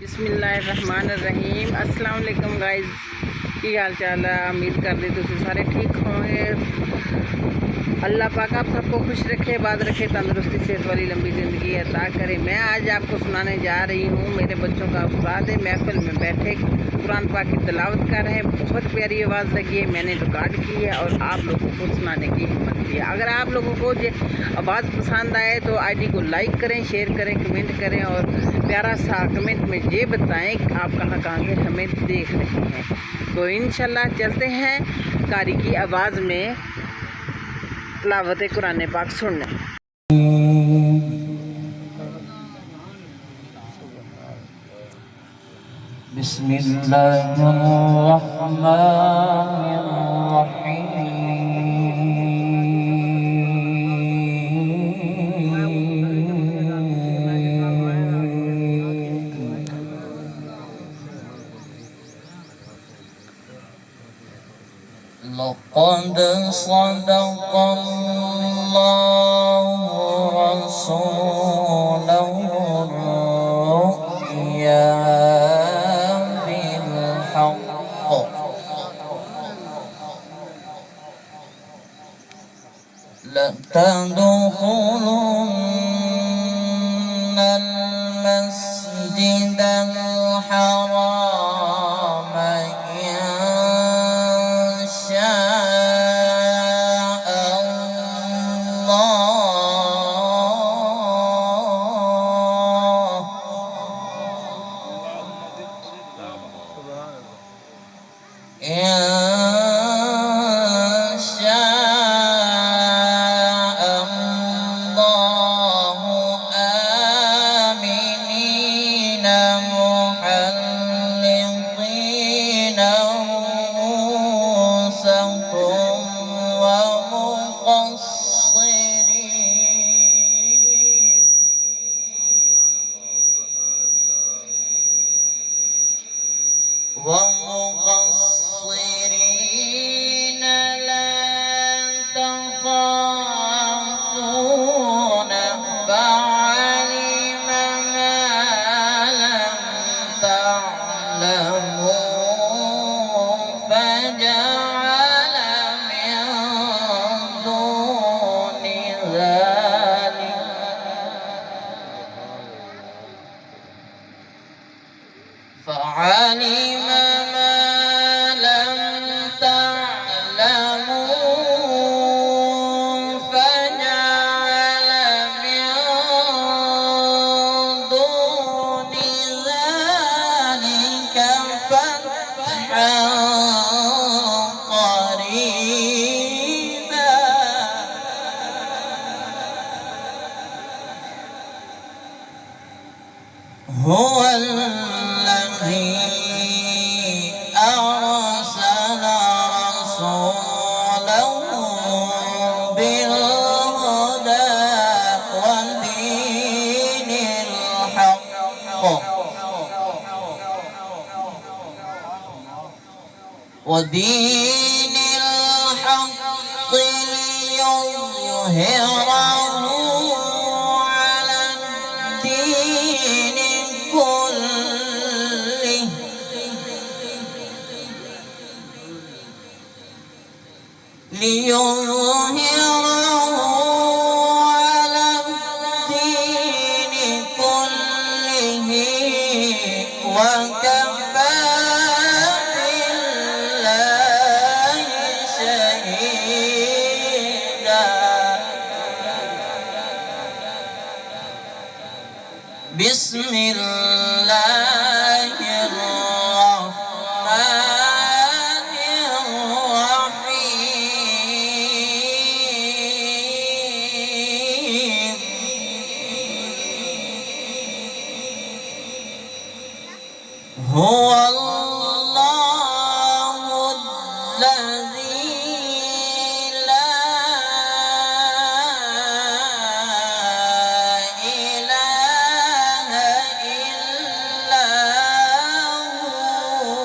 बिस्मिल्लाहिर्रहमानिर्रहीम। अस्सलाम वालेकुम गाइस, की हाल चाल है। उम्मीद करते तुम सारे ठीक होंगे। अल्लाह पाक आप सबको खुश रखे, बात रखे, तंदुरुस्ती सेहत वाली लंबी ज़िंदगी अता करे। मैं आज आपको सुनाने जा रही हूँ, मेरे बच्चों का उस्ताद है, महफिल में बैठे कुरान पाक की तिलावत कर रहे हैं। बहुत प्यारी आवाज़ लगी है, मैंने रिकॉर्ड की है और आप लोगों को सुनाने की हिम्मत दी है। अगर आप लोगों को ये आवाज़ पसंद आए तो आईडी को लाइक करें, शेयर करें, कमेंट करें और प्यारा सा कमेंट में ये बताएं कि आप कहाँ से हमें देख रहे हैं। तो इंशाल्लाह चलते हैं कारी की आवाज़ में तिलावत कुरान पाक सुनने। لقد صدق الله رسوله الرؤيا بالحق لتدخلن المسجد الحرام إن شاء الله إن شاء الله آمنين محلقين رؤوسكم ومقصرين لا تخافون فعلم ما لم تعلموا فجعل من دون ذلك فعلم ما لم تعلموا فجعل من دون ذلك فتحا قريبا هو الذي أرسل رسوله بالهدى ودين الحق ليظهره على الدين كله وكفى بالله شهيدا بسم الله الرحمن الرحيم هو الله الذي لا إله إلا هو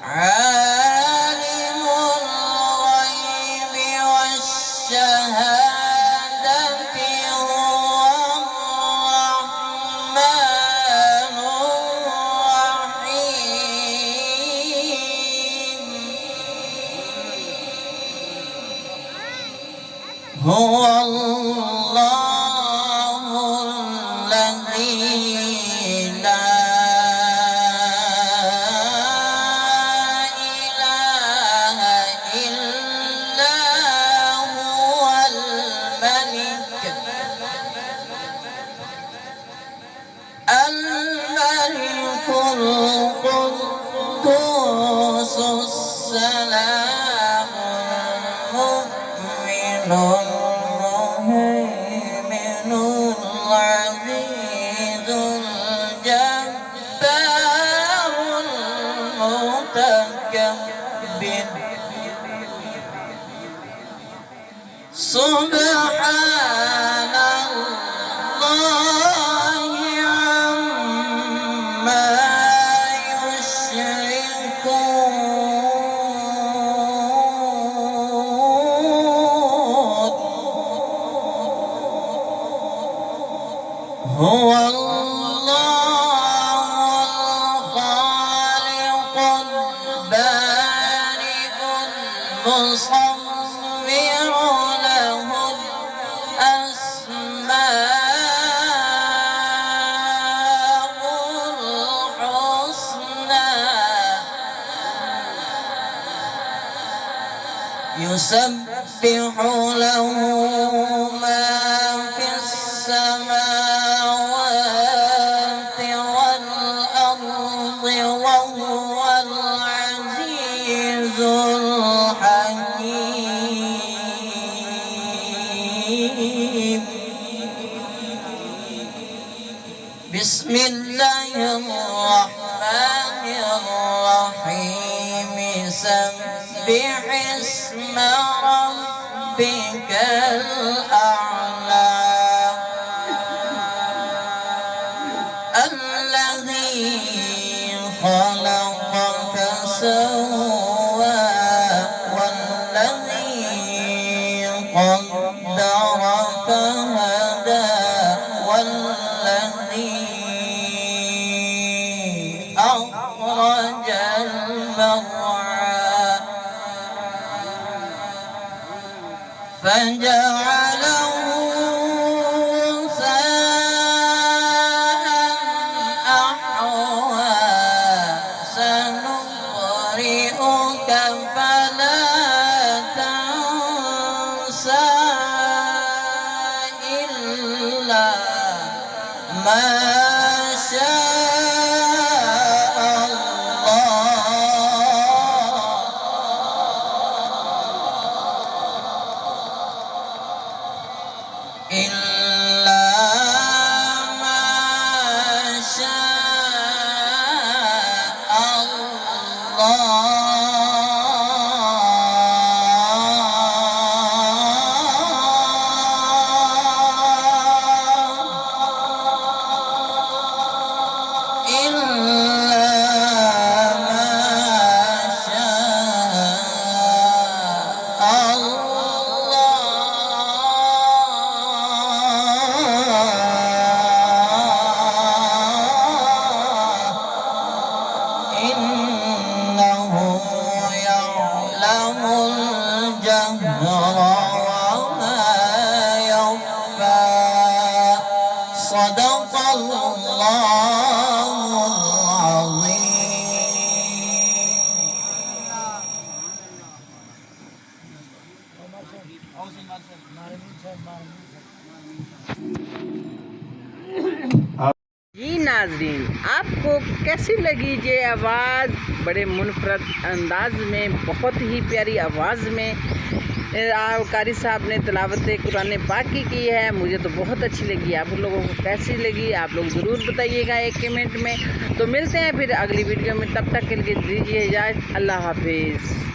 عالم الغيب والشهادة هو هو الله الذي لا إله إلا هو الملك القدوس السلام المؤمن المهيمن العزيز الجبار المتكبر سبحان الله عما يشركون هو الله الخالق البارئ المصور له الأسماء الحسنى يسبح له ما في السماوات والأرض وهو العزيز الحكيم بسم الله الرحمن الرحيم سبح اسم ربك الأعلى الذي خلق فسوى والذي قدر فهدى والذي أخرج المرعى فجعله غثاء أحوى سنقرئك فلا تنسى إلا ما شاء الله إلا ما شاء الله إلا ما شاء الله إنه يعلم الجهر وما يخفى صدق الله العظيم जी नाजरीन, आपको कैसी लगी ये आवाज़? बड़े मुनफरद अंदाज में, बहुत ही प्यारी आवाज़ में कारी साहब ने तिलावत कुरान पाक की है। मुझे तो बहुत अच्छी लगी। आप लोगों को कैसी लगी आप लोग ज़रूर बताइएगा एक कमेंट में। तो मिलते हैं फिर अगली वीडियो में, तब तक के लिए दीजिए इजाज़त। अल्लाह हाफिज़।